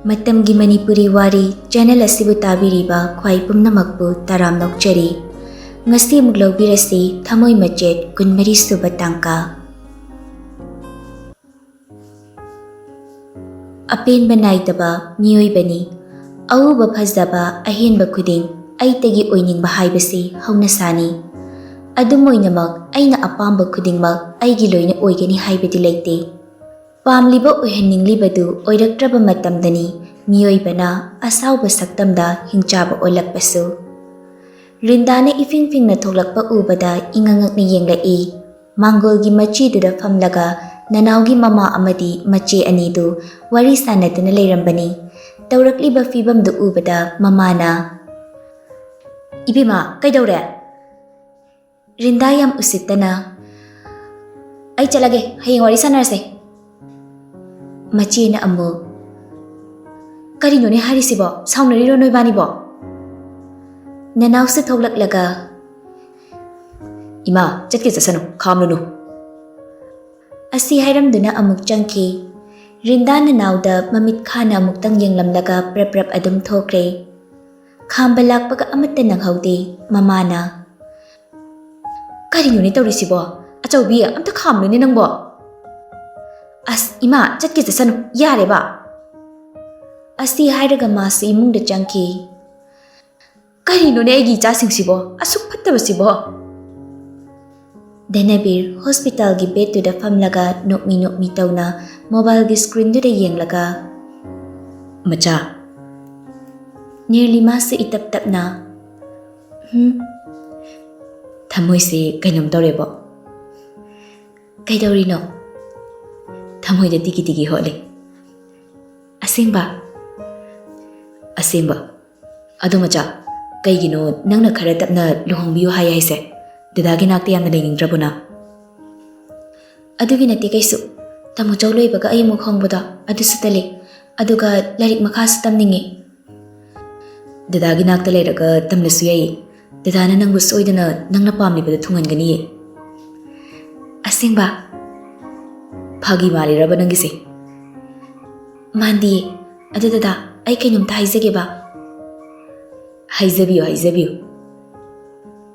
Matamgi Manipuri Wari channel asibu tabiriba khwai pumnamakpu taram nokchari. Ngasi muglawbirasi Thamoi Machet kunmari suba tangka. Apen banaitaba miyoi bani. Auba phajaba ahenba khuding aitagi oiningba haibasi hauna sani. Adumoinamak aina apamba khudingmak aigi loina oigani haibadi leite. Pamliba oihanninglibadu oiraktraba matamdani miyoibana asauba saktamda hingchaba olakpasu. Rindana ifing-fingna thoklakpa ubada ingangakna yenglai. Manggolgi machiduda famlaga nanawgi mama amadi mache anidu wari sanaduna leirambani. Taurakliba fibamdu ubada mamana. Ibima, kaidawre? Rinda yam usittana. Ay chalage, hayeng wari sanarse. Machi na amu. Karino ni harisibo, saunariro noibanibo. Nanaw sa thoklaklaga. Ima, chatke sasano, kamlunu. Asi hairamduna amuk changki. Rinda nanawda mamit khana amuktang yenglamlaga prap adum thokre. Khambalak paga amatta nanghawde, mamana. Karino ni tawrisibo, achawbi amta khamlu ni nangbo. As ima chatke sasano yare ba. Asti hairaga masu imungda changki. Karino ne aigi chasingsibo asuk phattabasibo. Denabir hospital gi bed da famlaga nokmi tawna mobile gi screen da yenglaga. Macha. Nearly masu itap-tapna. Thamoi se kainom tawrebo. Kaidawrino. Thamoi da tiki hole. Asingba. Ado macha. Kaigino nangna khara tapna luhongbiyo haise. Dadagi nakti yamna leningrabuna. Adugi nati kaisu. Tamu chawloi baga ay mukhongbuda. Adu sutali. Aduga larik makhasu tamningi. Dadagi nakta leiraga tamna suyay. Dadana nangbu soidana nangna pamlibada thungan ganiye. Asingba. Phagi mali raba nangisi. Mandi. Adu dada ay kainum ta haizage ba. Haizabiyo.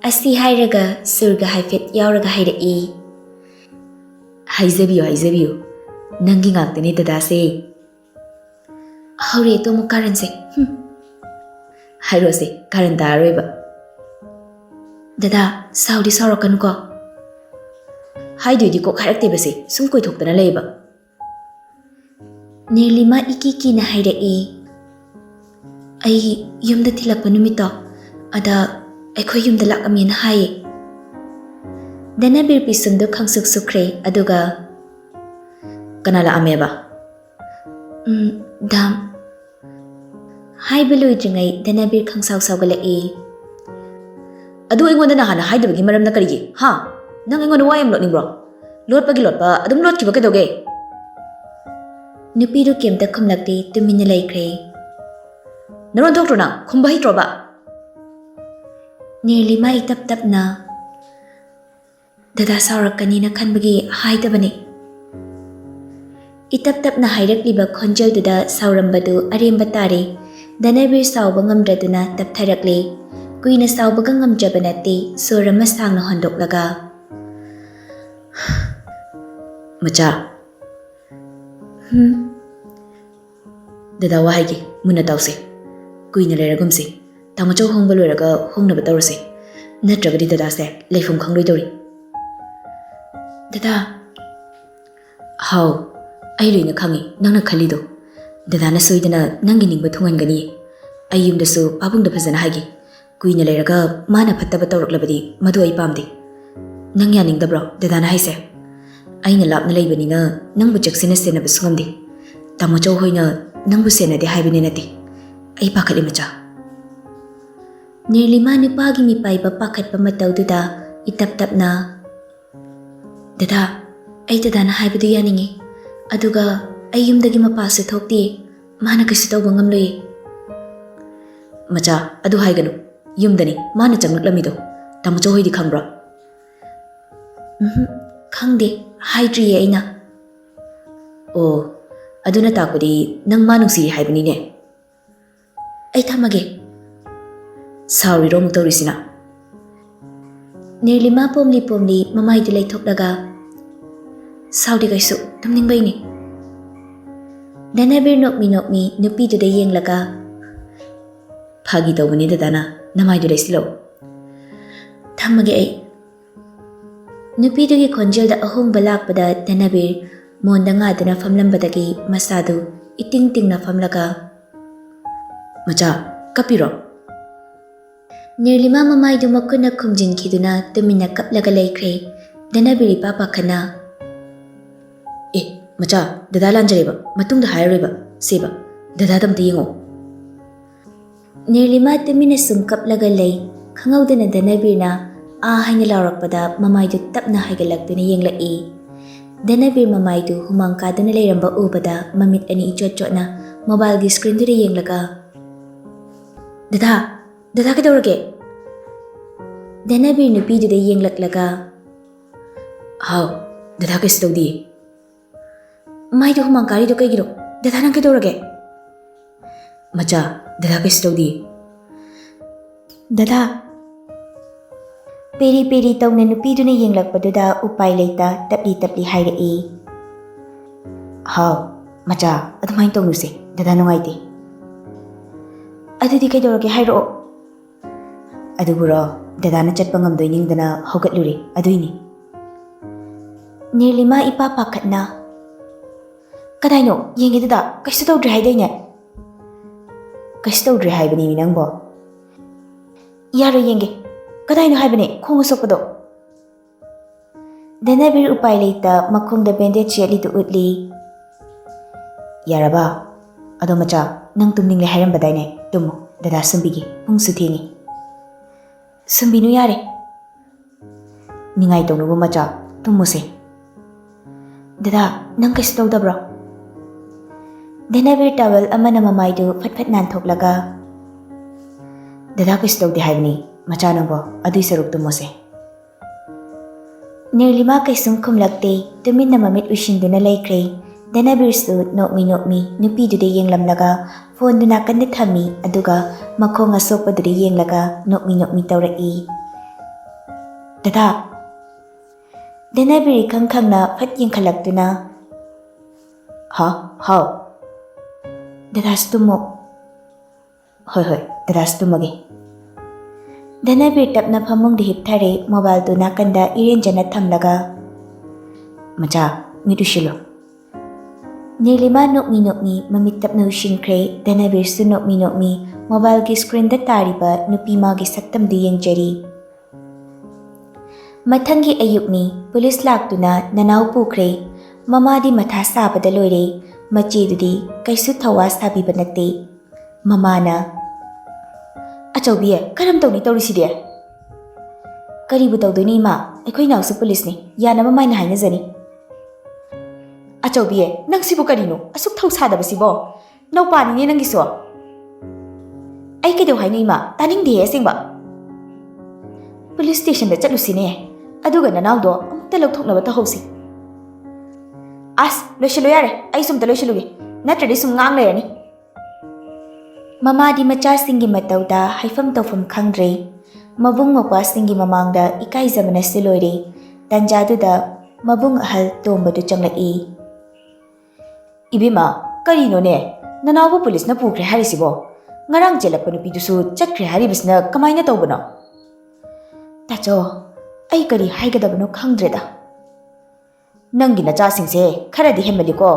Asi hairaga surga haifet yauraga hairai. Haizabiyo. Nangi ngaktani dada se. Haure to mo karan se. Hairo se karan daroiba. Dada saudi saurakan ko. Haidoi di ko harakte base sum koi thoktana leiba. Nirlima iki na hairai. Ay yumda tilakpa numito ada aikoy yumda lakamyan haye. Denabir pisumdo khangsuk sukre aduga kanala ameba. Dam. Hai belui jingay denabir khangsaw galai. Adu ingon na hana haidabagi maram na karigi. Ha? Nang ingon wayam lot ningbro. Lot pa adum lot kiba kadoge. Nupiru kemta khumlakti tumina laikre. Naron doctor na khumbahi troba. Nearly ma itap na. Dada saurakani na khanbagi haidabani. Itap na hairakliba khonjal duda saurambadu aremba tare. Danabir sauba ngamdraduna taptharakle. Kuina saubaga ngamjabanati surama sangna hondoklaga. Macha. Dada wahagi muna tawse. Kuina leiragumsi. Tamucho hongba loiraga hongnaba tawrase. Natragadi dada se leifum khangloi. Dada. How? Ay loina khangi nangna khalido. Dada na soidana nangi ningba thungangani. Ay yumdasu pabungda phajana hagi. Kuina leiraga mana phattaba tawraklabadi madu ay pamde. Nang yaningdabro dada na haise. Ayna lapna leibanina nangbu jaksina senaba sungamde. Tamucho hoina nangbu senade haibani nati. Ay pakali macha. Nirlima nupagi mipaiba pakat pamatau duda itap na. Dada, ay dada na haibadu yaningi. Aduga ay yumdagi mapasa thokti. Mana kasi tawbang ngamloy. Macha, adu haiganu. Yumdani, mana changaklamido. Tamucho hoy di khangbra. Khangde, haidriye ayna. Oh, Aduna takpadi nang ma nungsiri haibani ne. Ai thamage. Sauri ro muktorisina. Nirlima pomli mamai du laithoklaga saudi kaisu tamningbai ni. Danabir nokmi nupi du da yenglaga Phagi tawbani dadana namai du laisilo. Thamage ai. Nupi du gi khonjel da ahong balak pada Danabir monda nga duna famlambadagi masadu iting tingna famlaga Macha kapiro. Nirlima mamai du makuna khumjin khiduna tumina kaplaga laikre. Danabiri papa khana Macha dada lanjareba matungda haireba seba dada damta yengo. Nirlima tumina sum kaplaga lai khangawdana Danabirna haina laurakpada mamai du tapna haigalakduna yenglai. Danabir mamai du humang kaduna lairamba ubada mamit ani ichot-chotna mobile gi screen du yenglaga Dada kaidaurage? Danabir nupi du da yenglaklaga Haw dada kaisu tawdi. Mai du humang kari du kaigiro dada nang kaidaurage? Macha dada kaisu tawdi. Dada peri tawna nupi du na yenglakpaduda upai leita tapli hairai. Haw Macha adumai tawnuse dada nungaite. Adudi kaidaurage hairo. Aduburo dadana chatpa ngamdoi ningdana hogatluri aduini. Nirlima ipa pakatna kadaino yenge dada kaisu tawdre haidaine. Kaisu tawdre haibani minangbo. Yaro yenge kadaino haibane khongu sokpado. Danabir upai leita makhongda bandage yali du utli. Yaraba ado Macha nang tumningle hairambadaine tumo dada sumbigi pungsu thengi. Sumbinu yare. Ningai tawnubu Macha tumuse. Dada nang kaisu tawdabro? Danabir towel amana mamai du fatfat nanthokhlaga Dada kaisu tawdi haibani Macha nangbo adui saruk tumuse. Nirlima kaisum khumlakte tuminna mamit ushinduna laikre. Danabir su nokmi nupi du da yenglamlaga phone du nakanda thami aduga makhong asokpa du da yenglaga nokmi tawrai. Dada Danabir khangkhangna phat yengkhalaktuna Haw Dada stumo. Hoi dada stumage. Danabir tapna phamung di hipthare mobile du nakanda irenjana thamlaga Macha midushilo. Nirlima nokmi mamit tapna ushinkre. Danabir su nokmi mobile gi screen da tariba nupi magi saktam du yengjari. Mathangi ayukni police laktuna nanau pukre. Mamadi matha sabada loire. Machedudi kaisu thawa sabiba natte. Mamana Achaubiye karam tawni tawriside. Karibu tawdoni ma aikhoi nausu police ni yana mamai na haina zani. Achaubiye nang sibu karino asuk thau sadabasibo naupani ne nangiso. Ai kedau haina ima taning de asingba. Police station da chatlusine aduga nanawdo amta lokthoknaba tahausi. As loishilo yare ai sumta loishiluge natradi sum ngang lerani. Mamadi macha singi matauda haifam tawfam khangdre. Mabung mapwa singi mamangda ikai zamana siloire. Tanjaduda mabung ahal tombadu changlai. Ibima karino ne nanawu police na pukre harisibo ngarang jelakpa nupidusu chatkre haribasna kamaina tawbano. Tacho ai kari haigadabano khangdreda. Nangi nachasingse kharadi hemaliko.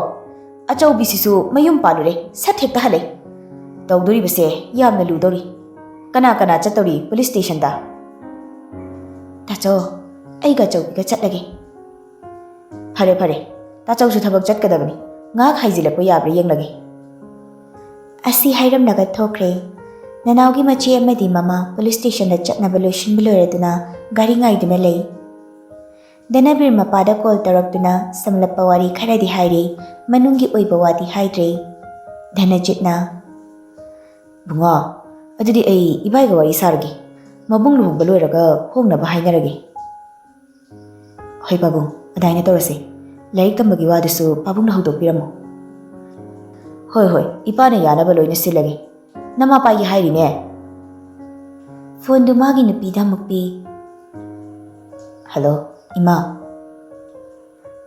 Achaubisisu mayum palure sathekta hale. Tawdoribase yamna ludori. Kana chattori police station da. Tacho aiga chaubiga chatlage. Phare tachausu thabak chatkadabani. Ngak haijilakpa yabra yenglage. Asi hairamnaga thokre. Nanaugi machi amadi mama police station da chatnaba loishinba loiraduna gari ngaiduna lei. Danabir mapada call taraktuna samlappa wari kharadi haire manungi oiba wadi haidre. Dhanajitna Bunga adudi ai ibaiga wari sargi mabung luhungba loiraga hongnaba hainarage. Hoi pabung adaina torase laik tambagi wadusu pabungna hudokpiramo. Hoi hoi, ipana yanaba loina silagi. Nama pagi hairi ne. Phone du magi nupida mukpi. Hello, Ima.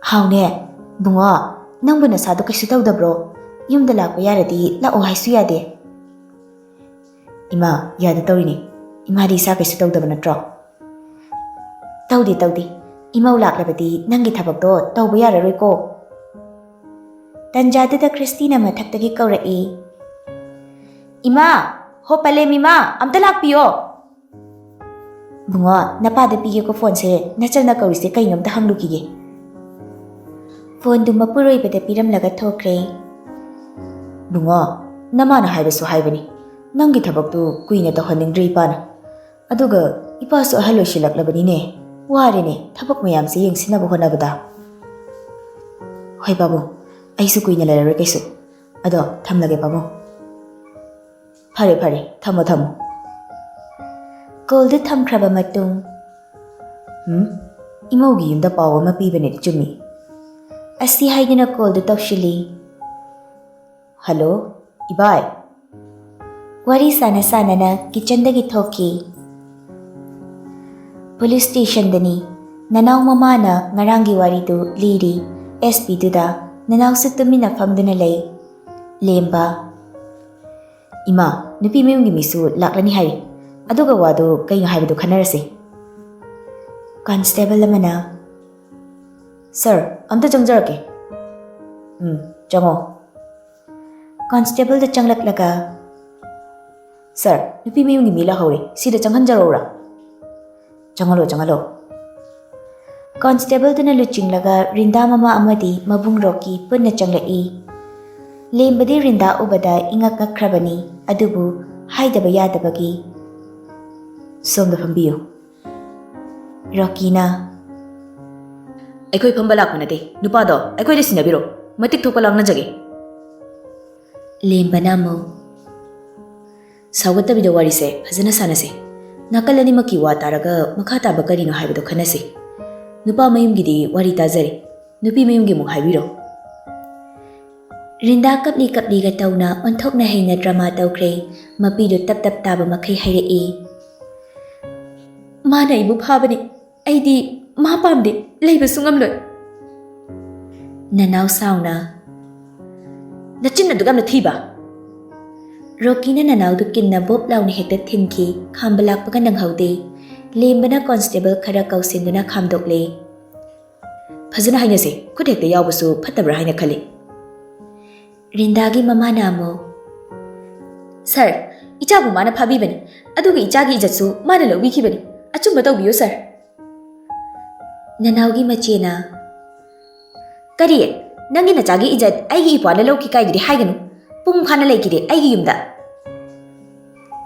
Hau ne, bungo, nang bu nasado kaisu tawdabro. Yumda lakpa yaradi la'o haisu yade. Ima, yada tawrini. Ima di isa kaisu tawdaba natro. Tawdi. Imaw laklabadi nangi thabakdo tawba yararoi ko. Tanjadada Christina mathakdagi kawrai. Ima, ho pale mima, amta lakpiyo. Bungo, napada pige ko phone se, nachal na kawrise kainom ta hanglukige. Phone du mapuroi bada piram laga thokre. Bungo, namana haibasu haibani. Nangi thabakdu kuina tawhaningdri ipana. Aduga, ipasu ahalo shilaklabani ne. Wari ne, thabak mayam se yengsinaba honabada. Hoi babu, aisu kuina lararoi kaisu. Ado, thamlage babu. Phare, thamo. Call du thamkraba matung. Imaugi yumda pawa ma pibane chumi. Asi haidina call du tawshili. Hello, Ibai. Wari sana na kitchen dagi thoki. Police station dani, nanaw mama na ngarangi wari du liri, SP du da, nanaw sa tumina famduna lay. Lemba. Ima, nupi mayungi misu laklani hari. Aduga wado kayo haibado khanarase. Constable lamana. Sir, amta changjarake. Chango. Constable da changlaklaga. Sir, nupi mayungi mila hauri, sida changhanjarora. Changalo. Constable dana luchinglaga rinda mama amadi mabung roki punna changlai. Lembadi rinda ubada ingak ngakrabani, adubu haidaba yadabagi. Somda pambiyo. Rocky na. Aikoi phamba lakpa nate, nupado, aikoi de sinabiro, matik thopa lang na jage. Lemba na mo. Sawatabido wari se, phajana sanase. Nakalani maki wa taraga makhata bakari no haibado khanase. Nupa mayumgidi wari tajare. Nupi mayumgi mo haibiro. Rinda kapli ga tawna onthok na haina drama tawkre, mapido tap taba makai hairei. Mana ibu phabani, aidi ma pamde, leiba sungamloi. Nanaw sauna. Nachinna dugam na thiba. Rocky na nanaw du kinna bob launa hekta thinki, khambalak paganang haude. Lembana constable khara kausinduna khamdokle. Phajana hainase, khut hekta yawbasu phatabra haina khali. Rindagi mama namo. Sir, ichabu mana phabibani, aduga ichagi ijatsu mana lawbikibani. Achumba tawbiyo sir. Nanawgi machena. Kariye, nangi nachagi ijat aigi ipwana lawki kaigiri haiganu. Pung phana laikide aigi yumda.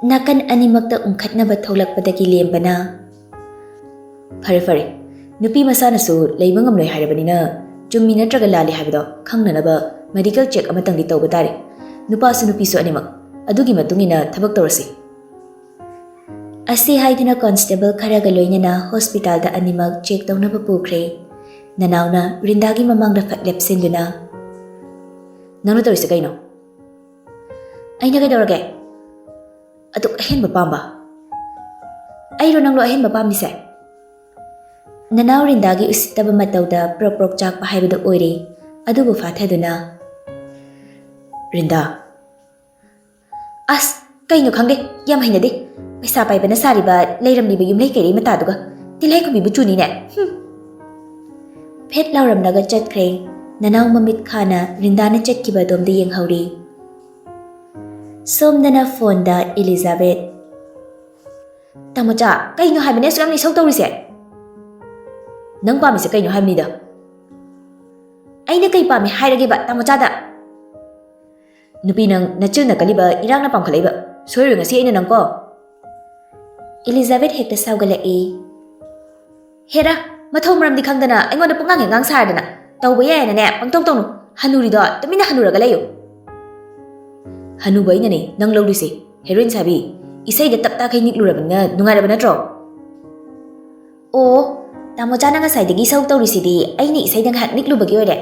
Nakan animakta ungkhatnaba tholakpadagi lembana. Fare. Nupi masanasu leiba ngamloi hairebanina chummi natraga lali haibado khangnanaba medical check amatangdi tawba tare. Nupasu nupisu animak adugi matungina thabak tawrasi. Asi haidina constable kharaga loinana hospital da animak check tawnaba pukre. Nanawna rindagi mamangda fatlep sinduna. Nangna tawrisi kaino? Aina kaidawrage? Atuk ahenba pamba. Airo nanglo ahenba pamnise. Nanaw rindagi usitaba matawda prok chakpa haibada oire. Adubu fathaduna. Rinda. As, kaino khangde, yam hainade. Paisa paibana sariba leiramliba yumlei kairi mataduga. Tilai kubibu chuni ne. Phet lauramnaga chatkre. Nanaw mamit khana rindana chatkiba domda yenghauri. Somdana phone da Elizabeth. Tamocha, kaino haibane suamni sau tawrise. Nang pamise kaino haibnida. Aina kai pami hairage ba tamocha da. Nupi nang nachilna kaliba irang na pamkhalaiba. Soiru ngasi aina nangko. Elizabeth hekta saugalai. Hera, mathau maramdi khangdana aingonda pungang ngang sardana. Tawba yaina ne pangtong tongnu. Hanurido tumina hanuraga layo. Hanuba ina ne nang lawrise. Heroin sabi. Isai da tapta kai niklurabana nungaraba natro. Oh, tamocha na ngasai dagi sau tawrisidi aini isai dang hak niklubagi ore.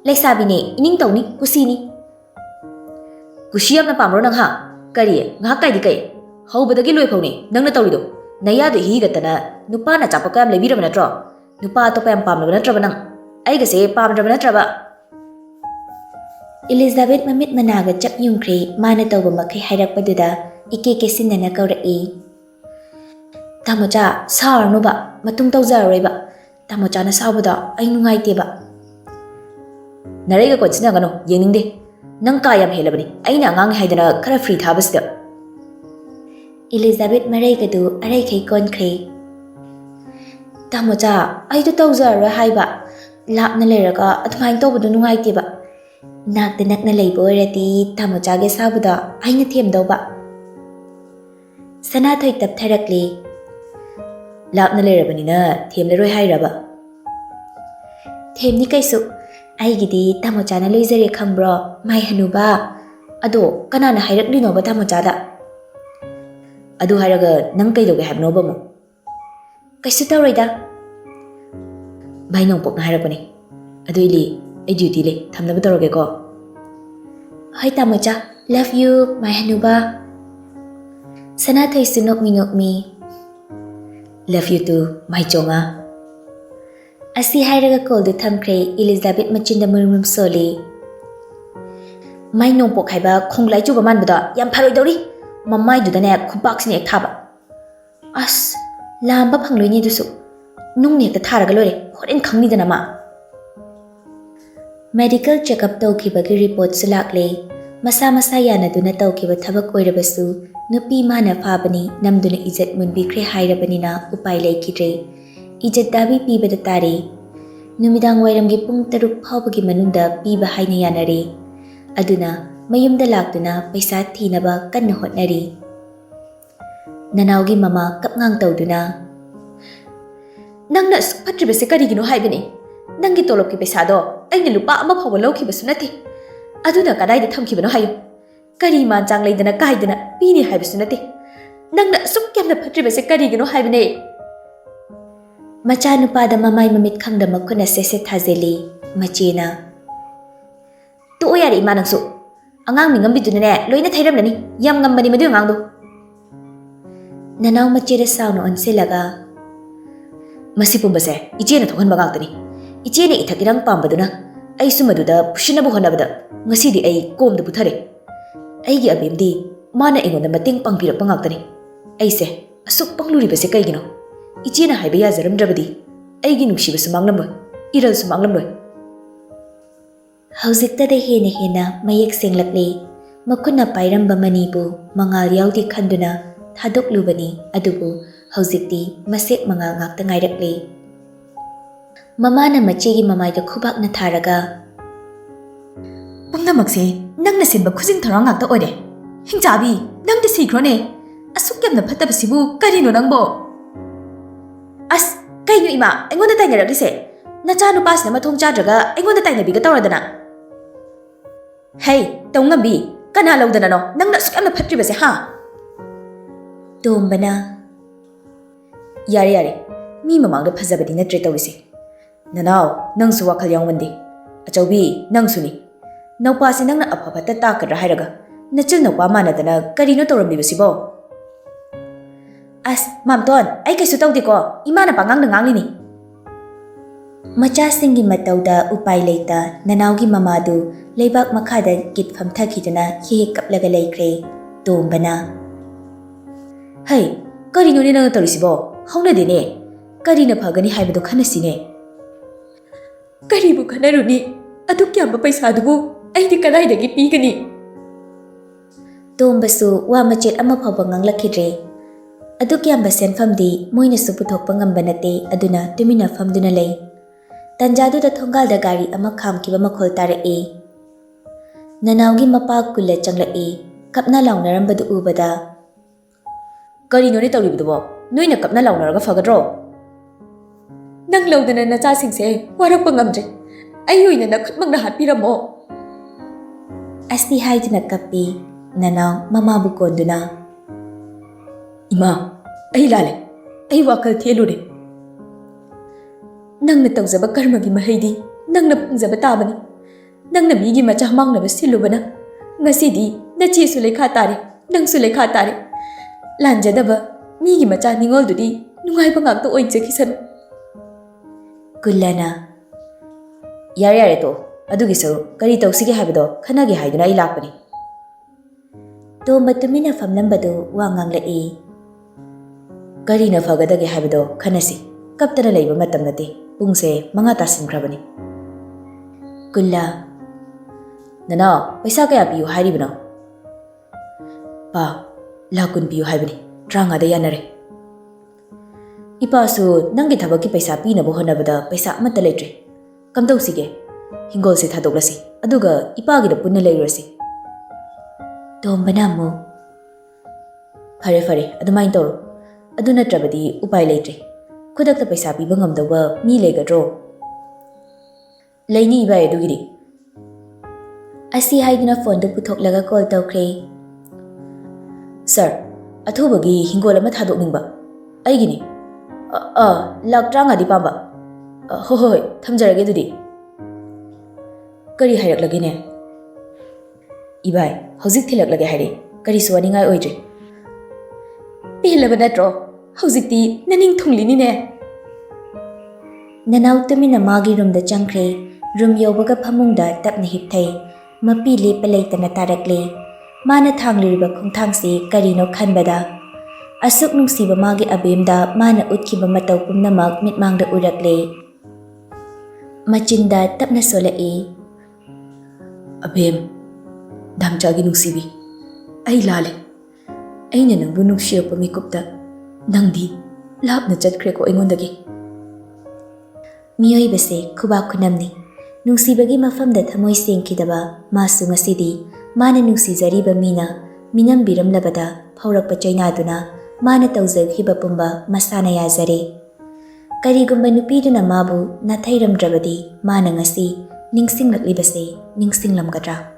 Laisabi ne ining tawni kusini. Kushiyam na pamro nang ha. Kari, ngak kai di kai. Hau badagi loi phone, nang na tawrido. Naya de hi gatana, nupa na chapaka am lebira manatro. Nupa to pam pam na traba nang. Ai ga se pam traba na traba. Elizabeth mamit managa chap yungkri mana tawba makai hairakpaduda ike kesinana kauraki. Thamocha saarnu ba matung tawjaroi ba. Thamocha na saubada ai nungaite ba. Narega ko china gano yeningde. Nang kayam helabani. Ai na ngang haidana khara free thabasda. Elizabeth marai gadu arai kai konkri. Thamocha ai to tawjaroi haiba. Lapna leraga athmain tawbadu nungaite ba. Nakta nakna leibo rati Thamocha ge sabuda aina thiamdau ba. Sanathoi taptharakli. Lapna lerabani thiamleroi hairaba. Themni kaisu aigidi Thamocha na loizare khambro mai hanuba. Ado kanana hairakli ba Thamocha da. Adu hairaga nang kaidoge habno ba mo. Kaisu tawroida. Bai nong pok na hairakani. Adu ili ai duty le thamnaba toroge ko. Hoi Thamocha, love you mai hanuba. Sanathoi sunok mi. Love you too, mai chonga. Asi hairaga call du thamkre Elizabeth machinda murum soli. Mai nong pok haiba khonglai chu ba man bada yam pharoi dori. Mamai du dane khubak sine ek thaba. As lamba phangloi ni dusu. Nung ne ta tharaga lore, horen khangni dana ma. Medical check-up tawkhibagi report sulakle. Masa yana duna tawkhiba thabak oirabasu nupi mana phabani namduna ijat munbikre hairabanina upai leikidre. Ijat dabi pibada tare. Numidang wairamgi pung 6 phawbagi manungda piba haina yanare. Aduna mayumda lakduna paisa thinaba kanna hotnari. Nanawgi mama kapngang tawduna. Nangna patribase karigino haibani. Nangi tolopki paisado aina lupa ama phawa lawkhibasu nati. Aduna kadai da thamkhibano hayo. Kari man chang leidana kaidana pini haibasu nati. Nangna suk kyamna patribase karigino haibane. Macha nupada mamai mamit khangda makuna sese thazeli machina. Tu oyari imanang su. Angang mingam biduna ne loina thairamnani yam ngambani madu angangdo. Nanaw machira saunu onsilaga. Masipumbase ichena thohanba ngangtani. Ichena ithakirang pambaduna ai sumaduda pushinabu honabada ngasidi ai komda puthare. Aigi abimdi mana ingonda mating pangpirakpa ngangtani. Aise asuk pangluribase kaigino. Ichena haiba yazaramdrabadi aigi nungsibasu manglamloi iralsu manglamloi. Haujiktada hena mayek senglakle makuna pairamba manibu mangal yaudi khanduna thadoklubani adubu haujikti masek mangal ngakta ngairakle. Mamana machegi mamaida khubakna tharaga. Pungnamakse nangna sinba khujing tharang ngakta oire. Hingchabi nangda sikrone. Asuk yamna phattabasibu karino nangbo. As kaino ima aingonda tainarakrise. Nacha nupasina mathong chadraga aingonda tainabiga tawradana. Hey, taungambi kana lawdana no nangna asuk yamna phatribase ha. Tombana. Yare mi mamangda phajabadi natre tawise. Nanaw nangsu wakhal yangwandi. Achawbi nangsuni. Nawpasi nangna aphapata takadra hairaga. Nachil nawpa manadana karino tawramlibasibo. As mamton ai kaisu tawdiko imana pangang nangangini. Machasingi matawda upai leita nanawgi mamadu leibak makhada git phamthakiduna hi kaplaga leikre tombana. Hey, karino ni nang tawrisibo hauna dene. Karina phagani haibado khanasine. Karibu khanaruni adu kyamba paisa dubu aidi kadaidagi pigani. Tombasu wa machet ama phawba nganglakidre. Adu kyamba senfamdi moina su puthokpa ngamba nate aduna tumina famduna lei. Tanjadu da thongalda gari ama khamkiba makhol tarae. Nanawgi mapa kulla changlai kapna launarambadu ubada. Karino ni tawribudubo noina kapna launaraga fagadro. Nang lawdana nachasingse warakpa ngamdre. Ayoina nakhutmangna hatpiramo. Asti haiduna kapi nanaw mamabu konduna. Ima, ai lale. Ai wakal thelure. Nangna tawjaba karmagi mahaidi nangna pungjaba tabani. Nangna migi macha mangnaba silubana. Ngasidi Nachisu lekha tare, nangsu lekha tare. Lanjadaba, migi macha ningol dudi, nungai pangak to oinche kisan. Kullana. Yare to, adugiso, kari tausige habido, kanagi haiduna ilapani. Tomba tumina famlambadu wangang lai. Kari na fagadagi habido, kanasi. Kaptana laiba matam nati, pungse mga tasim krabani. Kulla. Nana, paisa kaya piyo haribino. Pa, lakun piyo habini, tranga da yanare. Ipasu, nangi thabaki paisa pina bohonabada paisa amata leitre. Kamtau sige, hingol se thadoklasi, aduga ipagi da punna leirasi. Tomba namu. Fare fare, adumain toro. Adu natrabadi upai leitre. Kudakta paisa piba ngamdaba mi legadro. Laini ibai adugiri. Asi haiduna phone do puthok call tawkre. Sir, athubagi hingol ama thadokningba. Aigini. Laktranga di pamba. Hoi, thamjarage dudi. Kari hairak ne. Ibai, hauzik thilak lage haire. Kari suwani ngai oidre. Pelaba natro. Hauzikti naning thunglini ne. Nanau tumina magi room da changkre. Room yobaga phamungda tapna hipthai. Mapi lepa leitana tarakle. Mana thangliriba khungthangsi karino khanbada. Asuk nungsiba magi abemda mana utkiba matau pumnamak mitmangda urakle. Machinda tapna solai. Abem, damchagi nungsibi. Ai lale. Aina nangbu nungshirpa mikupta. Nangdi, lapna chatkre ko ingondagi. Miyoibase kuba kunamni. Nungsibagi mafamda thamoi sengkidaba masu ngasidi mana nungsizariba mina minam biram labada phaurakpa chainaduna mana tawjaghiba pumba masana yazare. Karigumba nupiduna mabu nathairamdrabadi mana ngasi ningsinglaklibase ningsinglamgadra.